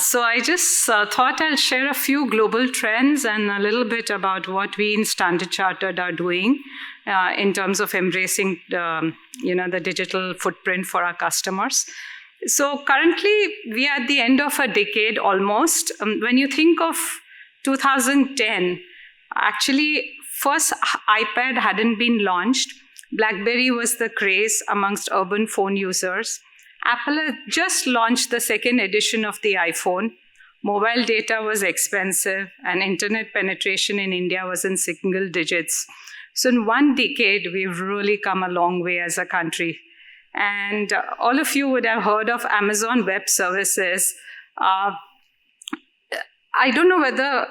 So I just thought I'll share a few global trends and a little bit about what we in Standard Chartered are doing in terms of embracing the digital footprint for our customers. So currently, we are at the end of a decade almost. When you think of 2010, actually, first iPad hadn't been launched. BlackBerry was the craze amongst urban phone users. Apple had just launched the second edition of the iPhone. Mobile data was expensive, and internet penetration in India was in single digits. So in one decade, we've really come a long way as a country. And all of you would have heard of Amazon Web Services. I don't know whether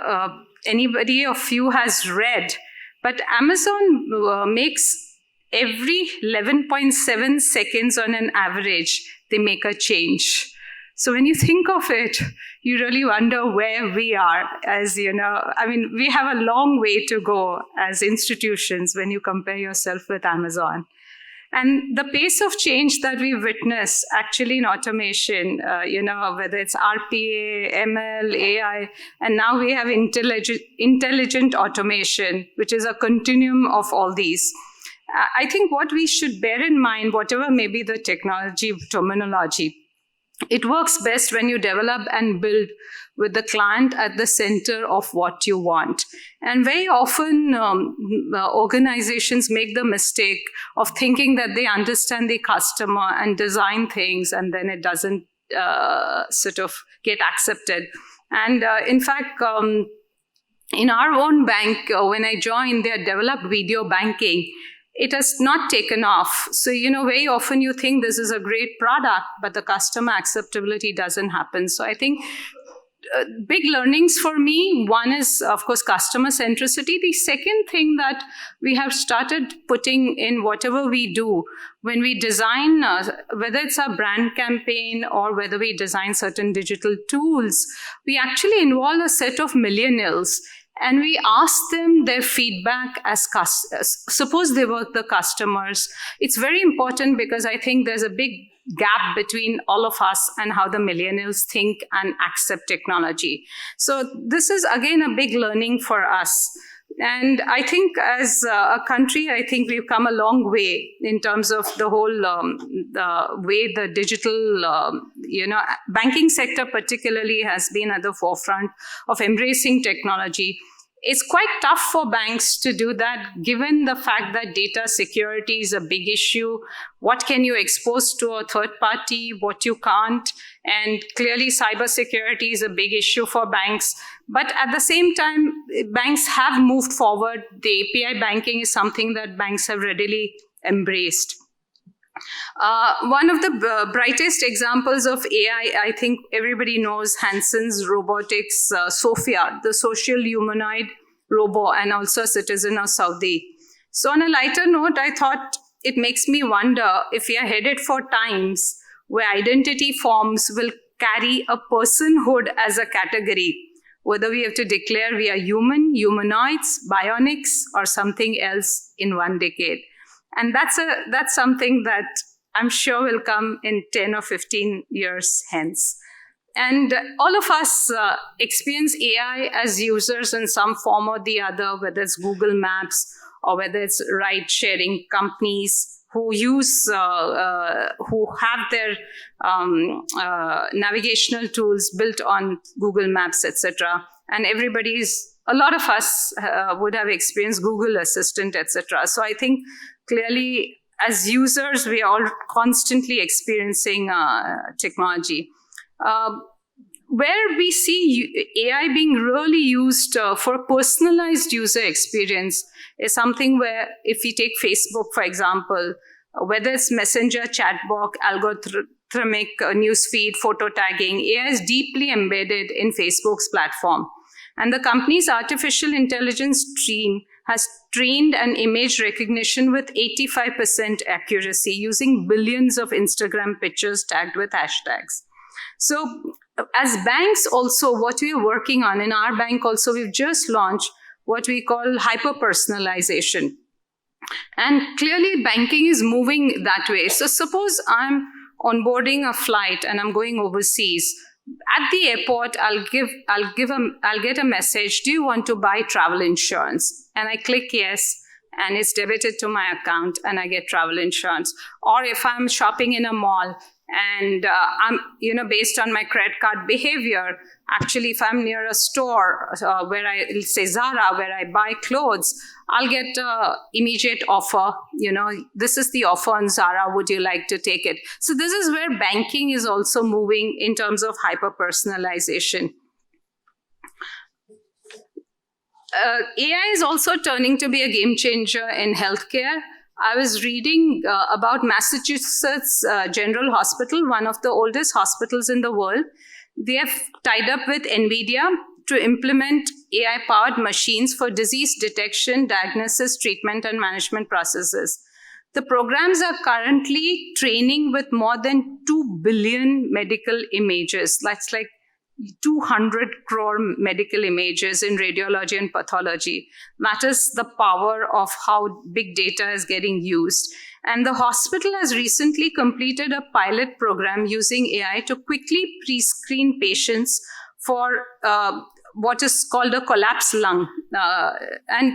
anybody of you has read, but Amazon makes every 11.7 seconds on an average, they make a change. So when you think of it, you really wonder where we are as, we have a long way to go as institutions when you compare yourself with Amazon. And the pace of change that we witness actually in automation, whether it's RPA, ML, AI, and now we have intelligent automation, which is a continuum of all these. I think what we should bear in mind, whatever may be the technology terminology, it works best when you develop and build with the client at the center of what you want. And very often, organizations make the mistake of thinking that they understand the customer and design things, and then it doesn't sort of get accepted. And in fact, in our own bank, when I joined, they had developed video banking. It has not taken off. So, very often you think this is a great product, but the customer acceptability doesn't happen. So I think big learnings for me, one is, of course, customer centricity. The second thing that we have started putting in whatever we do, when we design, whether it's a brand campaign or whether we design certain digital tools, we actually involve a set of millennials. And we ask them their feedback as suppose they were the customers. It's very important because I think there's a big gap between all of us and how the millennials think and accept technology. So this is, again, a big learning for us. And I think as a country, I think we've come a long way in terms of the whole the way the digital, banking sector particularly has been at the forefront of embracing technology. It's quite tough for banks to do that, given the fact that data security is a big issue. What can you expose to a third party, what you can't? And clearly, cybersecurity is a big issue for banks. But at the same time, banks have moved forward. The API banking is something that banks have readily embraced. One of the brightest examples of AI, I think everybody knows Hanson's robotics, Sophia, the social humanoid robot, and also a citizen of Saudi. So on a lighter note, I thought it makes me wonder if we are headed for times where identity forms will carry a personhood as a category, whether we have to declare we are human, humanoids, bionics, or something else in one decade. And that's something that I'm sure will come in 10 or 15 years hence. And all of us experience AI as users in some form or the other, whether it's Google Maps or whether it's ride-sharing companies who use, who have their navigational tools built on Google Maps, etc. And a lot of us would have experienced Google Assistant, etc. So I think clearly, as users, we are all constantly experiencing technology. Where we see AI being really used for personalized user experience is something where, if we take Facebook, for example, whether it's messenger, chatbot, algorithmic newsfeed, photo tagging, AI is deeply embedded in Facebook's platform. And the company's artificial intelligence team has trained an image recognition with 85% accuracy using billions of Instagram pictures tagged with hashtags. So as banks also, what we are working on in our bank also, we've just launched what we call hyper-personalization. And clearly banking is moving that way. So suppose I'm onboarding a flight and I'm going overseas. At the airport, I'll get a message, do you want to buy travel insurance? And I click yes, and it's debited to my account, and I get travel insurance. Or if I'm shopping in a mall, and I'm, based on my credit card behavior, actually, if I'm near a store where say Zara, where I buy clothes, I'll get an immediate offer. This is the offer on Zara. Would you like to take it? So this is where banking is also moving in terms of hyper-personalization. AI is also turning to be a game changer in healthcare. I was reading about Massachusetts General Hospital, one of the oldest hospitals in the world. They have tied up with NVIDIA to implement AI-powered machines for disease detection, diagnosis, treatment, and management processes. The programs are currently training with more than 2 billion medical images. That's like 200 crore medical images in radiology and pathology. That is the power of how big data is getting used. And the hospital has recently completed a pilot program using AI to quickly pre-screen patients for what is called a collapsed lung. And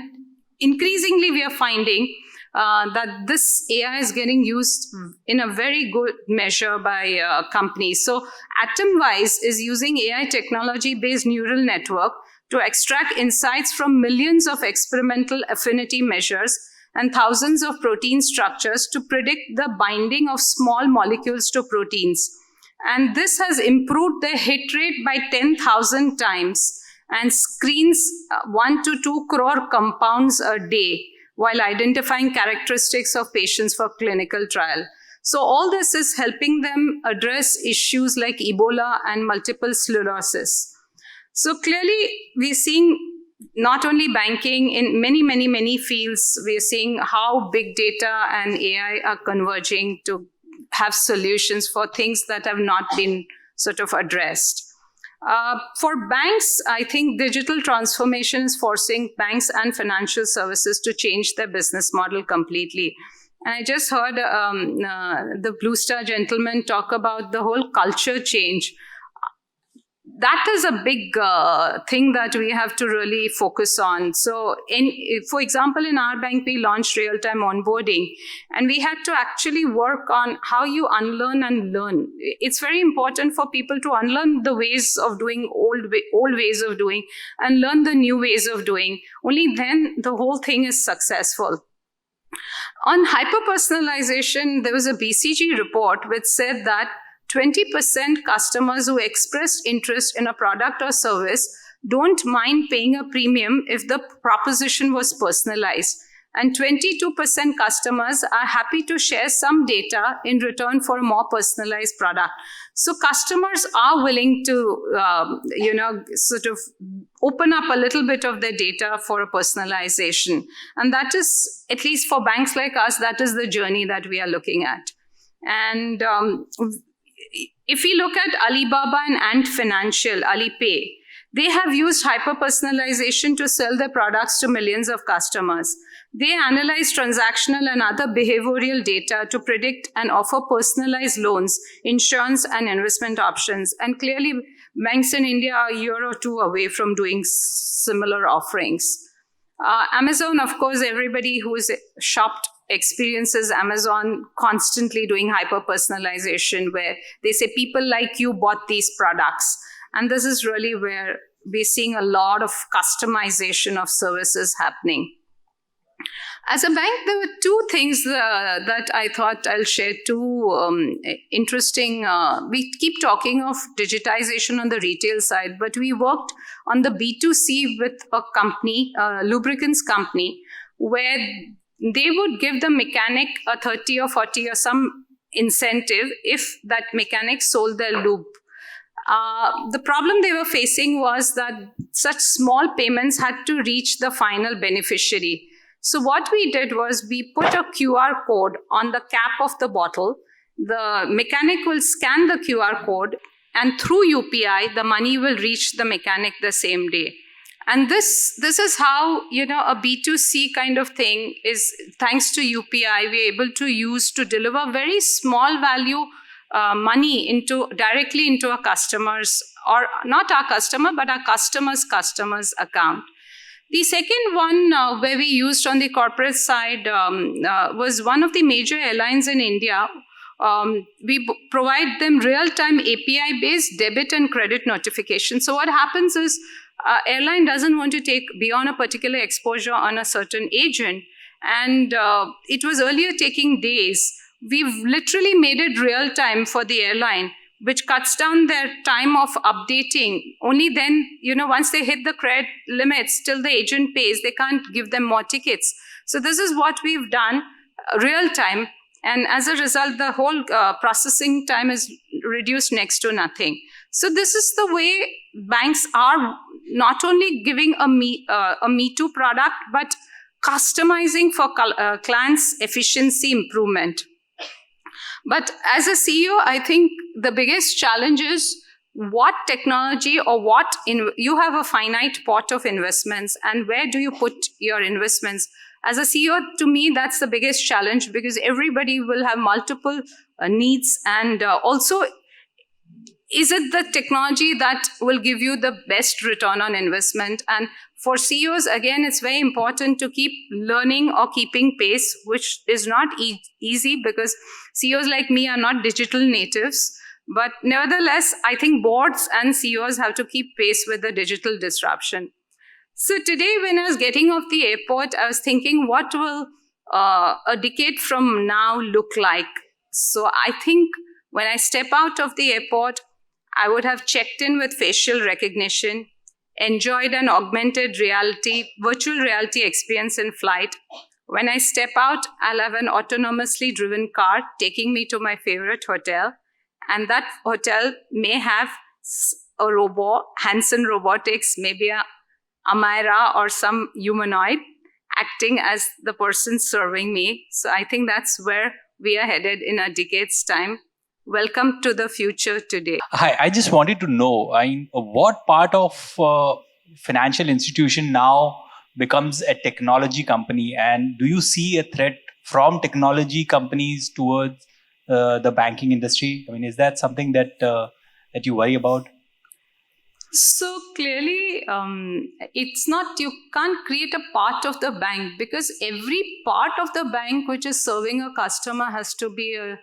increasingly, we are finding that this AI is getting used in a very good measure by companies. So Atomwise is using AI technology-based neural network to extract insights from millions of experimental affinity measures and thousands of protein structures to predict the binding of small molecules to proteins. And this has improved the hit rate by 10,000 times and screens 1 to 2 crore compounds a day, while identifying characteristics of patients for clinical trial. So all this is helping them address issues like Ebola and multiple sclerosis. So clearly, we're seeing not only banking, in many fields, we're seeing how big data and AI are converging to have solutions for things that have not been sort of addressed. For banks, I think digital transformation is forcing banks and financial services to change their business model completely. And I just heard the Blue Star gentleman talk about the whole culture change. That is a big thing that we have to really focus on. So, for example, in our bank, we launched real-time onboarding, and we had to actually work on how you unlearn and learn. It's very important for people to unlearn the ways of doing old ways of doing and learn the new ways of doing. Only then the whole thing is successful. On hyper-personalization, there was a BCG report which said that 20% customers who expressed interest in a product or service don't mind paying a premium if the proposition was personalized. And 22% customers are happy to share some data in return for a more personalized product. So customers are willing to, sort of open up a little bit of their data for a personalization. And that is, at least for banks like us, that is the journey that we are looking at. And if we look at Alibaba and Ant Financial, Alipay, they have used hyper-personalization to sell their products to millions of customers. They analyze transactional and other behavioral data to predict and offer personalized loans, insurance, and investment options. And clearly, banks in India are a year or two away from doing similar offerings. Amazon, of course, everybody who is shopped experiences Amazon constantly doing hyper-personalization, where they say, people like you bought these products. And this is really where we're seeing a lot of customization of services happening. As a bank, there were two things that I thought I'll share, two interesting. We keep talking of digitization on the retail side, but we worked on the B2C with a company, a lubricants company, where they would give the mechanic a 30 or 40 or some incentive if that mechanic sold their lube. The problem they were facing was that such small payments had to reach the final beneficiary. So what we did was we put a QR code on the cap of the bottle. The mechanic will scan the QR code, and through UPI, the money will reach the mechanic the same day. And this is how, a B2C kind of thing is, thanks to UPI, we're able to use to deliver very small value money directly into a customer's, or not our customer, but our customer's account. The second one where we used on the corporate side was one of the major airlines in India. We provide them real-time API-based debit and credit notification. So what happens is airline doesn't want to take beyond a particular exposure on a certain agent. And it was earlier taking days. We've literally made it real-time for the airline, which cuts down their time of updating. Only then, once they hit the credit limits, till the agent pays, they can't give them more tickets. So this is what we've done, real time. And as a result, the whole processing time is reduced next to nothing. So this is the way banks are not only giving a Me Too product, but customizing for clients' efficiency improvement. But as a CEO, I think the biggest challenge is what technology or you have a finite pot of investments, and where do you put your investments? As a CEO, to me, that's the biggest challenge, because everybody will have multiple needs. And also, is it the technology that will give you the best return on investment? And for CEOs, again, it's very important to keep learning or keeping pace, which is not easy, because CEOs like me are not digital natives. But nevertheless, I think boards and CEOs have to keep pace with the digital disruption. So today, when I was getting off the airport, I was thinking, what will a decade from now look like? So I think when I step out of the airport, I would have checked in with facial recognition, enjoyed an augmented reality, virtual reality experience in flight. When I step out, I'll have an autonomously driven car taking me to my favorite hotel. And that hotel may have a robot, Hanson Robotics, maybe a Amira or some humanoid acting as the person serving me. So I think that's where we are headed in a decade's time. Welcome to the future today. Hi, I just wanted to know, what part of financial institution now becomes a technology company, and do you see a threat from technology companies towards the banking industry? Is that something that you worry about? So clearly, it's not, you can't create a part of the bank, because every part of the bank which is serving a customer has to be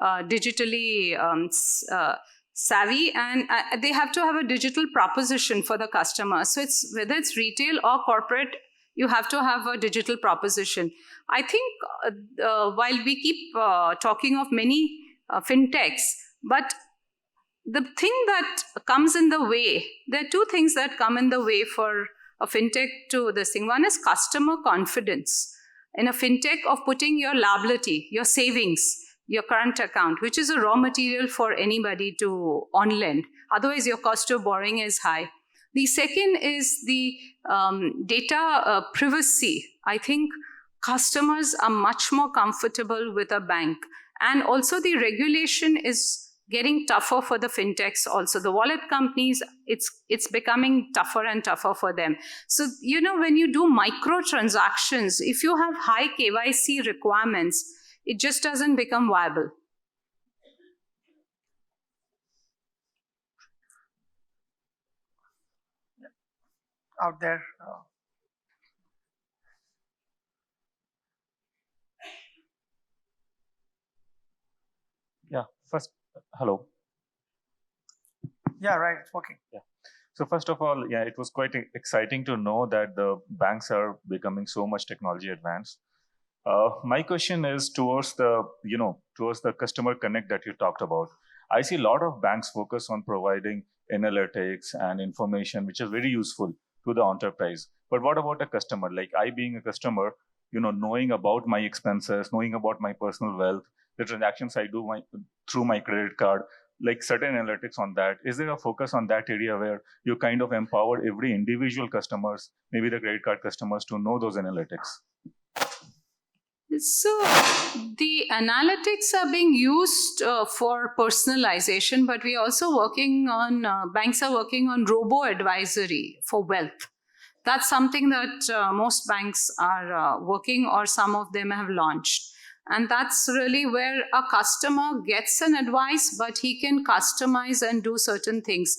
digitally savvy, and they have to have a digital proposition for the customer. So it's whether it's retail or corporate, you have to have a digital proposition. I think while we keep talking of many fintechs, but the thing that comes in the way, there are two things that come in the way for a fintech to this thing. One is customer confidence in a fintech of putting your liability, your savings, your current account, which is a raw material for anybody to on-lend. Otherwise, your cost of borrowing is high. The second is the data privacy. I think customers are much more comfortable with a bank. And also the regulation is getting tougher for the fintechs also. The wallet companies, it's becoming tougher and tougher for them. So, when you do microtransactions, if you have high KYC requirements, it just doesn't become viable. Out there. Yeah, first, hello. Yeah, right, it's working. Yeah. So first of all, it was quite exciting to know that the banks are becoming so much technology advanced. My question is towards the customer connect that you talked about. I see a lot of banks focus on providing analytics and information, which is very useful to the enterprise. But what about a customer? Like I being a customer, knowing about my expenses, knowing about my personal wealth, the transactions I do through my credit card, like certain analytics on that. Is there a focus on that area where you kind of empower every individual customers, maybe the credit card customers, to know those analytics? So the analytics are being used for personalization, but we're also working on, banks are working on robo-advisory for wealth. That's something that most banks are working, or some of them have launched. And that's really where a customer gets an advice, but he can customize and do certain things.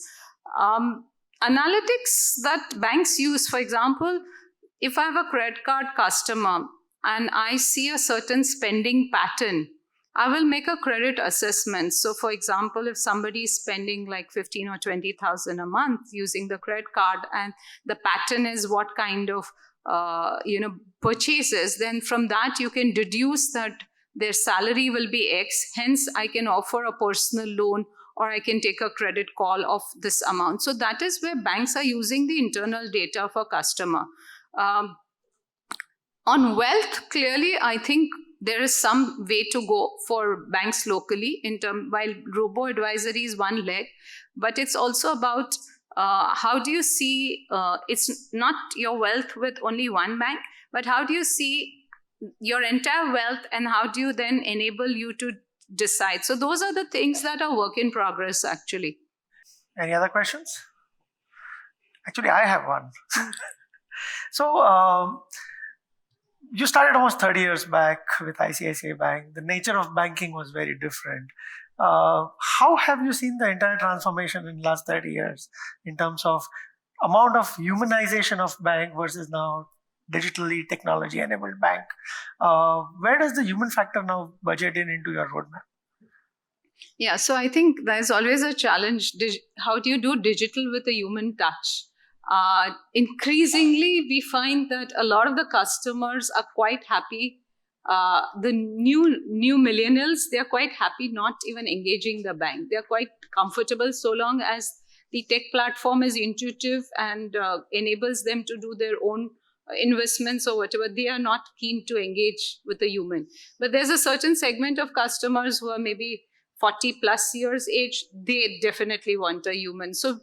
Analytics that banks use, for example, if I have a credit card customer and I see a certain spending pattern, I will make a credit assessment. So, for example, if somebody is spending like 15 or 20,000 a month using the credit card, and the pattern is what kind of purchases, then from that you can deduce that their salary will be X. Hence, I can offer a personal loan, or I can take a credit call of this amount. So that is where banks are using the internal data for customer. On wealth, clearly, I think there is some way to go for banks locally while robo-advisory is one leg, but it's also about how do you see, it's not your wealth with only one bank, but how do you see your entire wealth, and how do you then enable you to decide? So those are the things that are work in progress, actually. Any other questions? Actually, I have one. So, you started almost 30 years back with ICICI Bank. The nature of banking was very different. How have you seen the entire transformation in the last 30 years in terms of amount of humanization of bank versus now digitally technology-enabled bank? Where does the human factor now budget into your roadmap? Yeah, so I think there's always a challenge. How do you do digital with a human touch? Increasingly, we find that a lot of the customers are quite happy. The new millennials, they're quite happy not even engaging the bank. They're quite comfortable so long as the tech platform is intuitive and enables them to do their own investments or whatever. They are not keen to engage with a human. But there's a certain segment of customers who are maybe 40 plus years age. They definitely want a human. So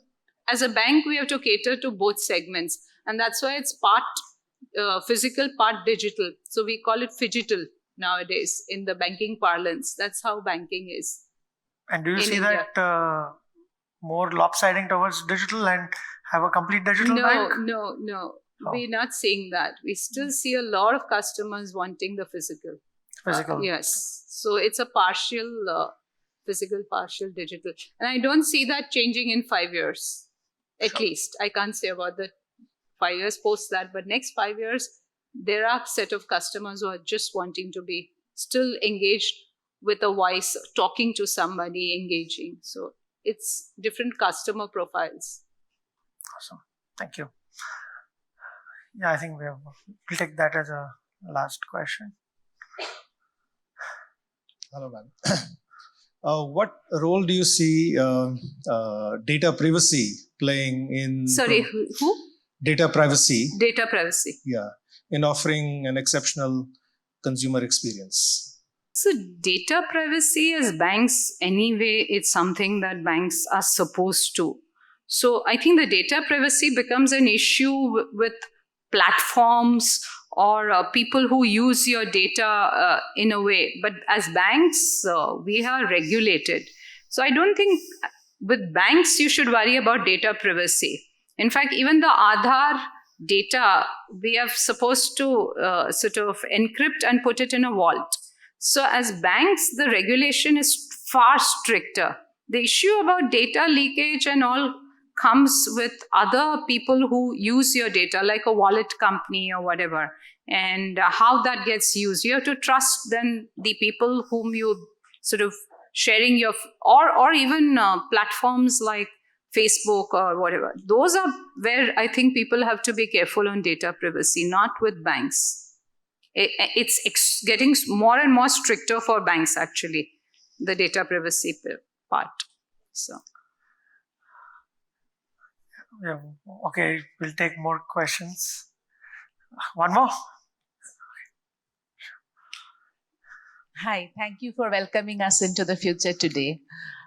as a bank, we have to cater to both segments. And that's why it's part physical, part digital. So we call it phygital nowadays in the banking parlance. That's how banking is. And do you see India that more lopsiding towards digital and have a complete digital bank? No. Oh. We're not seeing that. We still see a lot of customers wanting the physical. Physical. Yes. So it's a partial physical, partial digital. And I don't see that changing in 5 years. At least. I can't say about the 5 years post that, but next 5 years, there are a set of customers who are just wanting to be still engaged with a voice, talking to somebody, engaging. So it's different customer profiles. Awesome. Thank you. Yeah, I think we'll take that as a last question. Hello, ma'am. What role do you see data privacy playing in... Sorry, who? Data privacy. Data privacy. Yeah, in offering an exceptional consumer experience. So data privacy as banks, anyway, it's something that banks are supposed to. So I think the data privacy becomes an issue with platforms or people who use your data in a way. But as banks, we are regulated. So I don't think with banks you should worry about data privacy. In fact, even the Aadhaar data, we are supposed to sort of encrypt and put it in a vault. So as banks, the regulation is far stricter. The issue about data leakage and all comes with other people who use your data, like a wallet company or whatever, and how that gets used. You have to trust then the people whom you sort of sharing your, or even platforms like Facebook or whatever. Those are where I think people have to be careful on data privacy, not with banks. It's getting more and more stricter for banks, actually, the data privacy part. So. Yeah. Okay, we'll take more questions. One more. Hi, thank you for welcoming us into the future today.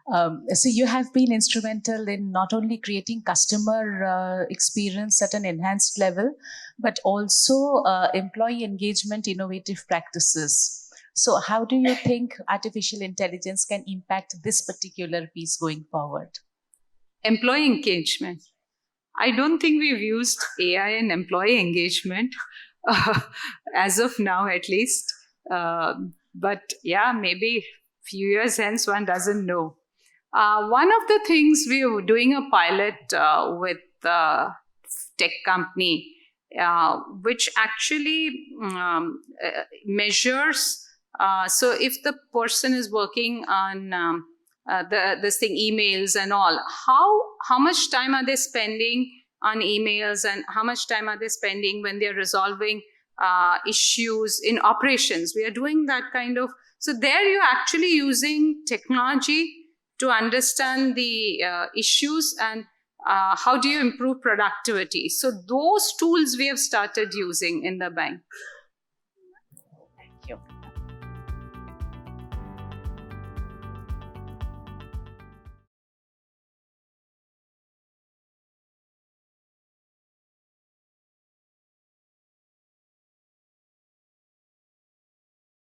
So you have been instrumental in not only creating customer experience at an enhanced level, but also employee engagement innovative practices. So how do you think artificial intelligence can impact this particular piece going forward? Employee engagement. I don't think we've used AI in employee engagement, as of now at least. But yeah, maybe few years hence, one doesn't know. One of the things we were doing a pilot with tech company, which actually measures. So if the person is working on this thing, emails and all, how much time are they spending on emails, and how much time are they spending when they're resolving issues in operations? We are doing that kind of. So there you're actually using technology to understand the issues and how do you improve productivity. So those tools we have started using in the bank. Thank you.